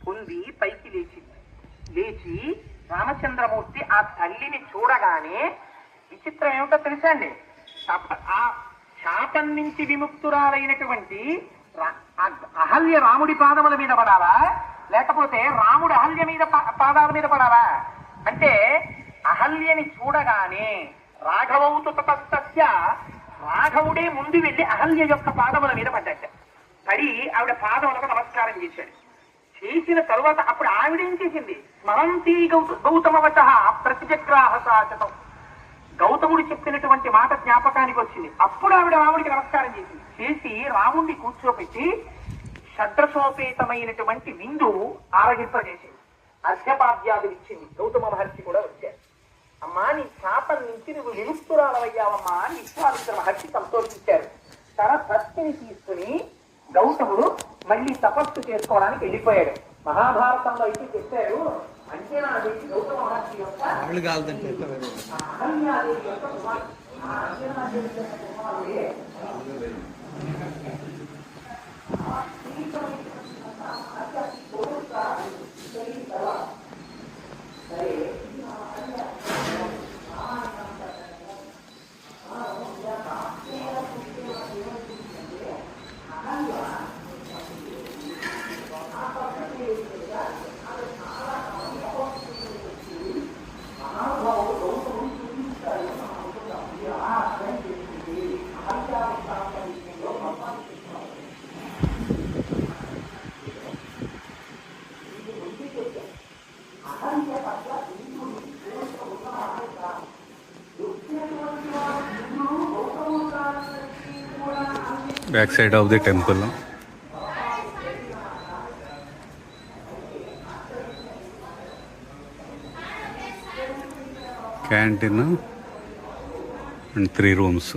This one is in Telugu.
పొంది పైకి లేచి రామచంద్రమూర్తి ఆ తల్లిని చూడగానే విచిత్రం ఏమిటో తెలుసా అండి? ఆ శాపం నుంచి విముక్తురాలైనటువంటి అహల్య రాముడి పాదముల మీద పడాలా, లేకపోతే రాముడు అహల్య మీద పాదాల మీద పడాలా? అంటే అహల్యని చూడగానే రాఘవౌతు తతస్య, రాఘవుడే ముందు వెళ్ళి అహల్య యొక్క పాదముల మీద పడ్డాడు. పడి ఆవిడ పాదములకు నమస్కారం చేశాడు. చేసిన తరువాత అప్పుడు ఆవిడేం చేసింది? స్మరంతి గౌతమవచ ప్రతిచక్రాహ శాశ్వతం. గౌతముడు చెప్పినటువంటి మాట జ్ఞాపకానికి వచ్చింది. అప్పుడు ఆవిడ రాముడికి నమస్కారం చేసింది. చేసి రాముడిని కూర్చోపెట్టి షడ్రసోపేతమైనటువంటి విందు ఆరగింపజేసింది. అర్ఘ్యపాద్యాదులు ఇచ్చింది. గౌతమ మహర్షి కూడా వచ్చారు. అమ్మా, నీ శాపం నుంచి నువ్వు విముక్తురాలవయ్యావమ్మా అని విశ్వామిత్ర మహర్షి సంతోషించారు. తన భక్తిని తీసుకుని గౌతముడు మళ్ళీ తపస్సు చేసుకోవడానికి వెళ్ళిపోయాడు. మహాభారతంలో అయితే చెప్పారు, అంజనాదేవి గౌతమ మహర్షి యొక్క అహల్యాదేవి యొక్క అంజనాదేవి యొక్క కుమారుడే. Back side of the temple. Canteen and 3 rooms.